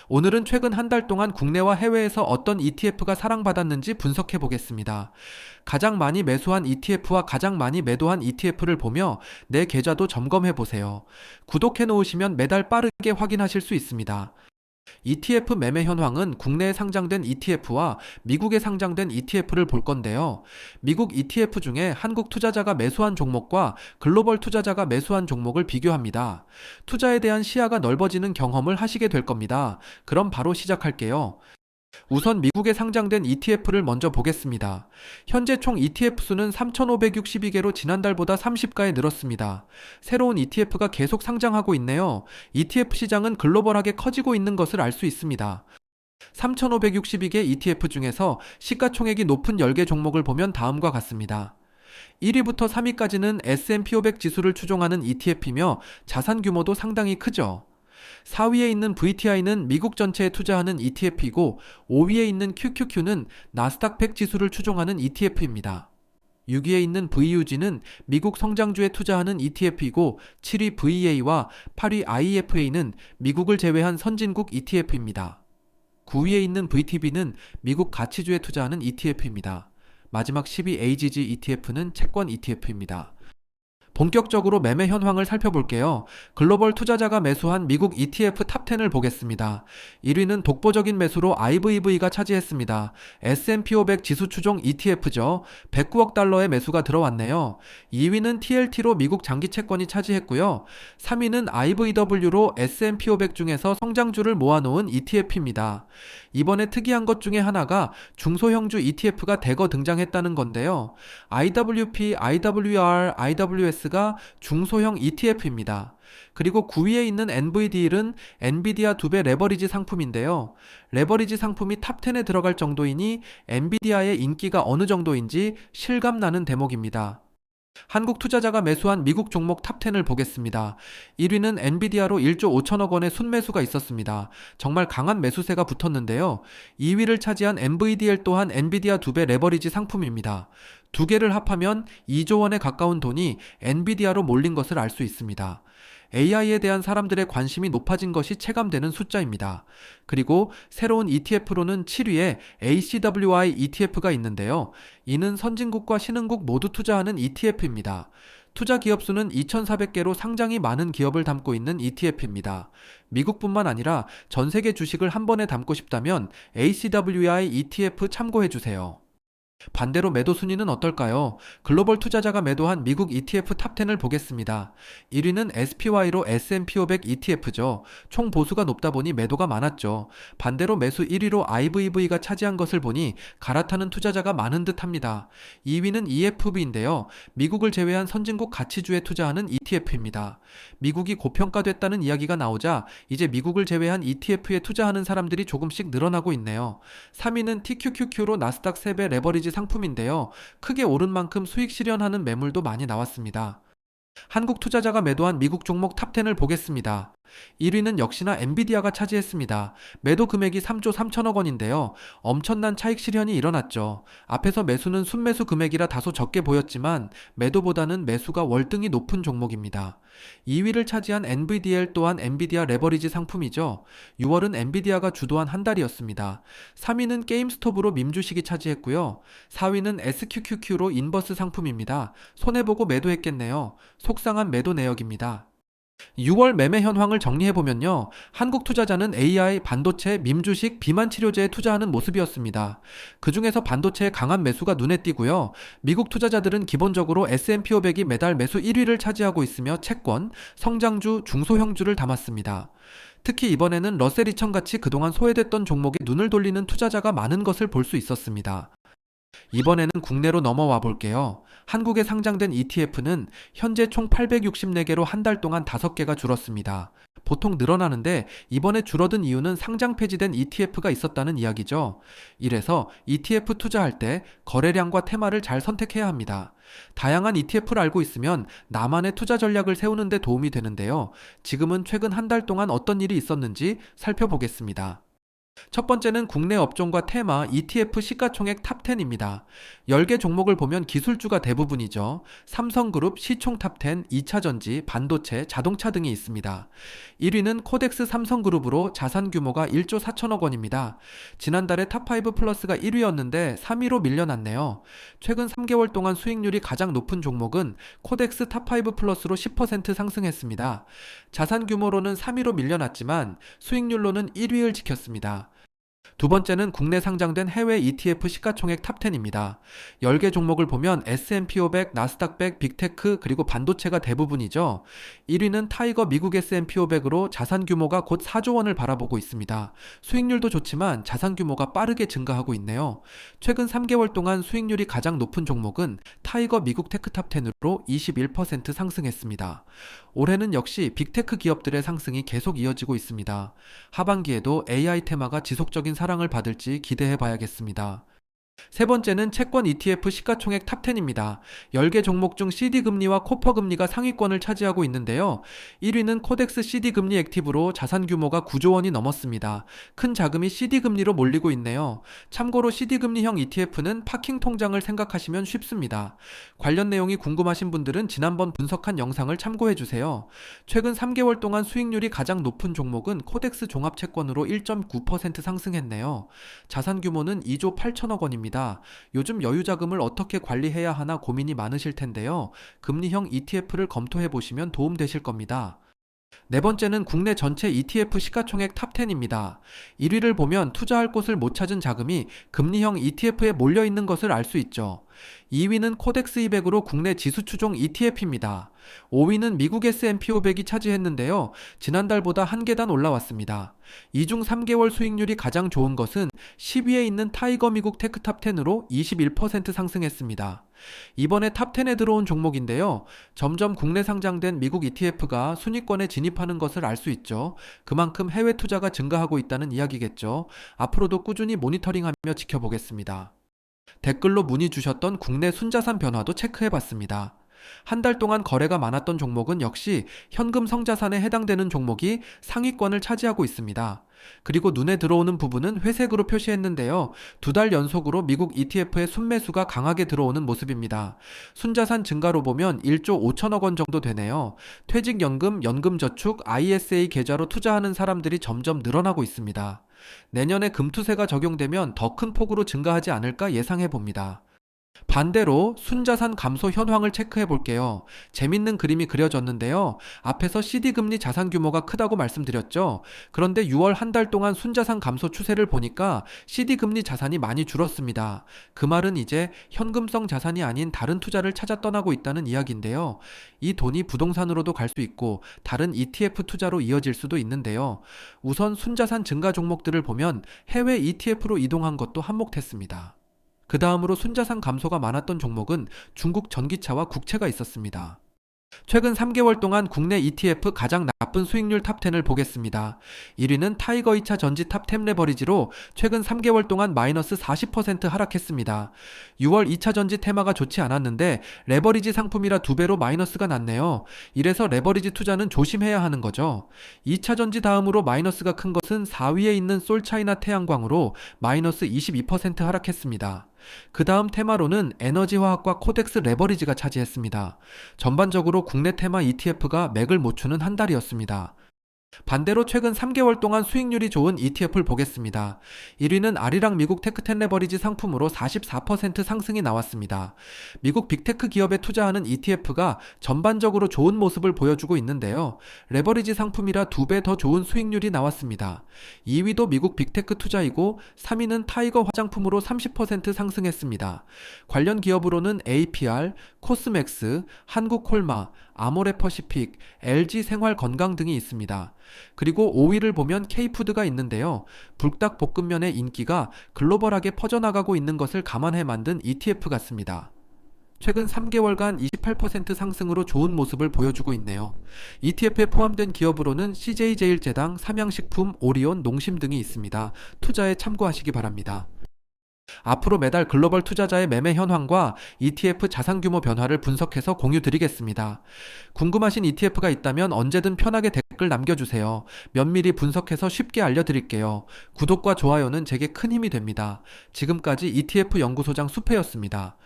오늘은 최근 한 달 동안 국내와 해외에서 어떤 ETF가 사랑받았는지 분석해 보겠습니다. 가장 많이 매수한 ETF와 가장 많이 매도한 ETF를 보며 내 계좌도 점검해 보세요. 구독해 놓으시면 매달 빠르게 확인하실 수 있습니다. ETF 매매 현황은 국내에 상장된 ETF와 미국에 상장된 ETF를 볼 건데요. 미국 ETF 중에 한국 투자자가 매수한 종목과 글로벌 투자자가 매수한 종목을 비교합니다. 투자에 대한 시야가 넓어지는 경험을 하시게 될 겁니다. 그럼 바로 시작할게요. 우선 미국에 상장된 ETF를 먼저 보겠습니다. 현재 총 ETF 수는 3,562개로 지난달보다 30가에 늘었습니다. 새로운 ETF가 계속 상장하고 있네요. ETF 시장은 글로벌하게 커지고 있는 것을 알 수 있습니다. 3,562개 ETF 중에서 시가총액이 높은 10개 종목을 보면 다음과 같습니다. 1위부터 3위까지는 S&P 500 지수를 추종하는 ETF이며 자산 규모도 상당히 크죠. 4위에 있는 VTI는 미국 전체에 투자하는 ETF이고 5위에 있는 QQQ는 나스닥 100 지수를 추종하는 ETF입니다. 6위에 있는 VUG는 미국 성장주에 투자하는 ETF이고 7위 VA와 8위 IEFA는 미국을 제외한 선진국 ETF입니다. 9위에 있는 VTB는 미국 가치주에 투자하는 ETF입니다. 마지막 10위 AGG ETF는 채권 ETF입니다. 본격적으로 매매 현황을 살펴볼게요. 글로벌 투자자가 매수한 미국 ETF 탑10을 보겠습니다. 1위는 독보적인 매수로 IVV가 차지했습니다. S&P 500 지수 추종 ETF죠. 109억 달러의 매수가 들어왔네요. 2위는 TLT로 미국 장기 채권이 차지했고요. 3위는 IVW로 S&P 500 중에서 성장주를 모아놓은 ETF입니다. 이번에 특이한 것 중에 하나가 중소형주 ETF가 대거 등장했다는 건데요. IWP, IWR, IWS가 중소형 ETF입니다. 그리고 9위에 있는 NVDL은 엔비디아 2배 레버리지 상품인데요. 레버리지 상품이 탑10에 들어갈 정도이니 엔비디아의 인기가 어느 정도인지 실감나는 대목입니다. 한국 투자자가 매수한 미국 종목 탑10을 보겠습니다. 1위는 엔비디아로 1조 5천억 원의 순매수가 있었습니다. 정말 강한 매수세가 붙었는데요. 2위를 차지한 NVDL 또한 엔비디아 2배 레버리지 상품입니다. 두 개를 합하면 2조 원에 가까운 돈이 엔비디아로 몰린 것을 알 수 있습니다. AI에 대한 사람들의 관심이 높아진 것이 체감되는 숫자입니다. 그리고 새로운 ETF로는 7위에 ACWI ETF가 있는데요. 이는 선진국과 신흥국 모두 투자하는 ETF입니다. 투자 기업 수는 2,400개로 상장이 많은 기업을 담고 있는 ETF입니다. 미국뿐만 아니라 전 세계 주식을 한 번에 담고 싶다면 ACWI ETF 참고해주세요. 반대로 매도 순위는 어떨까요? 글로벌 투자자가 매도한 미국 ETF 탑10을 보겠습니다. 1위는 SPY로 S&P 500 ETF죠. 총 보수가 높다 보니 매도가 많았죠. 반대로 매수 1위로 IVV가 차지한 것을 보니 갈아타는 투자자가 많은 듯합니다. 2위는 EFB인데요. 미국을 제외한 선진국 가치주에 투자하는 ETF입니다. 미국이 고평가됐다는 이야기가 나오자 이제 미국을 제외한 ETF에 투자하는 사람들이 조금씩 늘어나고 있네요. 3위는 TQQQ로 나스닥 3배 레버리지 상품인데요. 크게 오른 만큼 수익 실현하는 매물도 많이 나왔습니다. 한국 투자자가 매도한 미국 종목 탑10을 보겠습니다. 1위는 역시나 엔비디아가 차지했습니다. 매도 금액이 3조 3천억 원인데요. 엄청난 차익 실현이 일어났죠. 앞에서 매수는 순매수 금액이라 다소 적게 보였지만 매도보다는 매수가 월등히 높은 종목입니다. 2위를 차지한 NVDL 또한 엔비디아 레버리지 상품이죠. 6월은 엔비디아가 주도한 한 달이었습니다. 3위는 게임스톱으로 밈주식이 차지했고요. 4위는 SQQQ로 인버스 상품입니다. 손해보고 매도했겠네요. 속상한 매도 내역입니다. 6월 매매 현황을 정리해보면요. 한국 투자자는 AI, 반도체, 밈주식, 비만 치료제에 투자하는 모습이었습니다. 그 중에서 반도체의 강한 매수가 눈에 띄고요. 미국 투자자들은 기본적으로 S&P 500이 매달 매수 1위를 차지하고 있으며 채권, 성장주, 중소형주를 담았습니다. 특히 이번에는 러셀 2000같이 그동안 소외됐던 종목에 눈을 돌리는 투자자가 많은 것을 볼 수 있었습니다. 이번에는 국내로 넘어와 볼게요. 한국에 상장된 ETF는 현재 총 864개로 한 달 동안 5개가 줄었습니다. 보통 늘어나는데 이번에 줄어든 이유는 상장 폐지된 ETF가 있었다는 이야기죠. 이래서 ETF 투자할 때 거래량과 테마를 잘 선택해야 합니다. 다양한 ETF를 알고 있으면 나만의 투자 전략을 세우는 데 도움이 되는데요. 지금은 최근 한 달 동안 어떤 일이 있었는지 살펴보겠습니다. 첫 번째는 국내 업종과 테마 ETF 시가총액 탑10입니다. 10개 종목을 보면 기술주가 대부분이죠. 삼성그룹, 시총 탑10, 2차전지, 반도체, 자동차 등이 있습니다. 1위는 코덱스 삼성그룹으로 자산 규모가 1조 4천억 원입니다. 지난달에 탑5 플러스가 1위였는데 3위로 밀려났네요. 최근 3개월 동안 수익률이 가장 높은 종목은 코덱스 탑5 플러스로 10% 상승했습니다. 자산 규모로는 3위로 밀려났지만 수익률로는 1위를 지켰습니다. 두 번째는 국내 상장된 해외 ETF 시가총액 탑10입니다. 10개 종목을 보면 S&P 500, 나스닥 100, 빅테크 그리고 반도체가 대부분이죠. 1위는 타이거 미국 S&P 500으로 자산 규모가 곧 4조 원을 바라보고 있습니다. 수익률도 좋지만 자산 규모가 빠르게 증가하고 있네요. 최근 3개월 동안 수익률이 가장 높은 종목은 타이거 미국 테크 탑10으로 21% 상승했습니다. 올해는 역시 빅테크 기업들의 상승이 계속 이어지고 있습니다. 하반기에도 AI 테마가 지속적인 사랑을 받을지 기대해 봐야겠습니다. 세 번째는 채권 ETF 시가총액 탑10입니다. 10개 종목 중 CD금리와 코퍼금리가 상위권을 차지하고 있는데요. 1위는 코덱스 CD금리 액티브로 자산 규모가 9조 원이 넘었습니다. 큰 자금이 CD금리로 몰리고 있네요. 참고로 CD금리형 ETF는 파킹 통장을 생각하시면 쉽습니다. 관련 내용이 궁금하신 분들은 지난번 분석한 영상을 참고해주세요. 최근 3개월 동안 수익률이 가장 높은 종목은 코덱스 종합채권으로 1.9% 상승했네요. 자산 규모는 2조 8천억 원입니다. 요즘 여유자금을 어떻게 관리해야 하나 고민이 많으실 텐데요. 금리형 ETF를 검토해 보시면 도움되실 겁니다. 네 번째는 국내 전체 ETF 시가총액 탑10입니다. 1위를 보면 투자할 곳을 못 찾은 자금이 금리형 ETF에 몰려 있는 것을 알 수 있죠. 2위는 코덱스 200으로 국내 지수 추종 ETF입니다. 5위는 미국 S&P 500이 차지했는데요. 지난달보다 한 계단 올라왔습니다. 이 중 3개월 수익률이 가장 좋은 것은 10위에 있는 타이거 미국 테크 탑10으로 21% 상승했습니다. 이번에 탑10에 들어온 종목인데요. 점점 국내 상장된 미국 ETF가 순위권에 진입하는 것을 알 수 있죠. 그만큼 해외 투자가 증가하고 있다는 이야기겠죠. 앞으로도 꾸준히 모니터링하며 지켜보겠습니다. 댓글로 문의 주셨던 국내 순자산 변화도 체크해봤습니다. 한 달 동안 거래가 많았던 종목은 역시 현금 성자산에 해당되는 종목이 상위권을 차지하고 있습니다. 그리고 눈에 들어오는 부분은 회색으로 표시했는데요. 2달 연속으로 미국 ETF의 순매수가 강하게 들어오는 모습입니다. 순자산 증가로 보면 1조 5천억 원 정도 되네요. 퇴직연금, 연금저축, ISA 계좌로 투자하는 사람들이 점점 늘어나고 있습니다. 내년에 금투세가 적용되면 더 큰 폭으로 증가하지 않을까 예상해 봅니다. 반대로 순자산 감소 현황을 체크해 볼게요. 재밌는 그림이 그려졌는데요. 앞에서 CD금리 자산 규모가 크다고 말씀드렸죠. 그런데 6월 한 달 동안 순자산 감소 추세를 보니까 CD금리 자산이 많이 줄었습니다. 그 말은 이제 현금성 자산이 아닌 다른 투자를 찾아 떠나고 있다는 이야기인데요. 이 돈이 부동산으로도 갈 수 있고 다른 ETF 투자로 이어질 수도 있는데요. 우선 순자산 증가 종목들을 보면 해외 ETF로 이동한 것도 한몫했습니다. 그 다음으로 순자산 감소가 많았던 종목은 중국 전기차와 국채가 있었습니다. 최근 3개월 동안 국내 ETF 가장 나쁜 수익률 탑10을 보겠습니다. 1위는 타이거 2차 전지 탑10 레버리지로 최근 3개월 동안 마이너스 40% 하락했습니다. 6월 2차 전지 테마가 좋지 않았는데 레버리지 상품이라 2배로 마이너스가 났네요. 이래서 레버리지 투자는 조심해야 하는 거죠. 2차 전지 다음으로 마이너스가 큰 것은 4위에 있는 솔차이나 태양광으로 마이너스 22% 하락했습니다. 그 다음 테마로는 에너지화학과 코덱스 레버리지가 차지했습니다. 전반적으로 국내 테마 ETF가 맥을 못 추는 한 달이었습니다. 반대로 최근 3개월 동안 수익률이 좋은 ETF를 보겠습니다. 1위는 아리랑 미국 테크10 레버리지 상품으로 44% 상승이 나왔습니다. 미국 빅테크 기업에 투자하는 ETF가 전반적으로 좋은 모습을 보여주고 있는데요. 레버리지 상품이라 2배 더 좋은 수익률이 나왔습니다. 2위도 미국 빅테크 투자이고 3위는 타이거 화장품으로 30% 상승했습니다. 관련 기업으로는 APR, 코스맥스, 한국콜마, 아모레퍼시픽, LG생활건강 등이 있습니다. 그리고 5위를 보면 K푸드가 있는데요. 불닭볶음면의 인기가 글로벌하게 퍼져나가고 있는 것을 감안해 만든 ETF 같습니다. 최근 3개월간 28% 상승으로 좋은 모습을 보여주고 있네요. ETF에 포함된 기업으로는 CJ제일제당, 삼양식품, 오리온, 농심 등이 있습니다. 투자에 참고하시기 바랍니다. 앞으로 매달 글로벌 투자자의 매매 현황과 ETF 자산 규모 변화를 분석해서 공유 드리겠습니다. 궁금하신 ETF가 있다면 언제든 편하게 댓글 댓글 남겨주세요. 면밀히 분석해서 쉽게 알려드릴게요. 구독과 좋아요는 제게 큰 힘이 됩니다. 지금까지 ETF 연구소장 수페였습니다.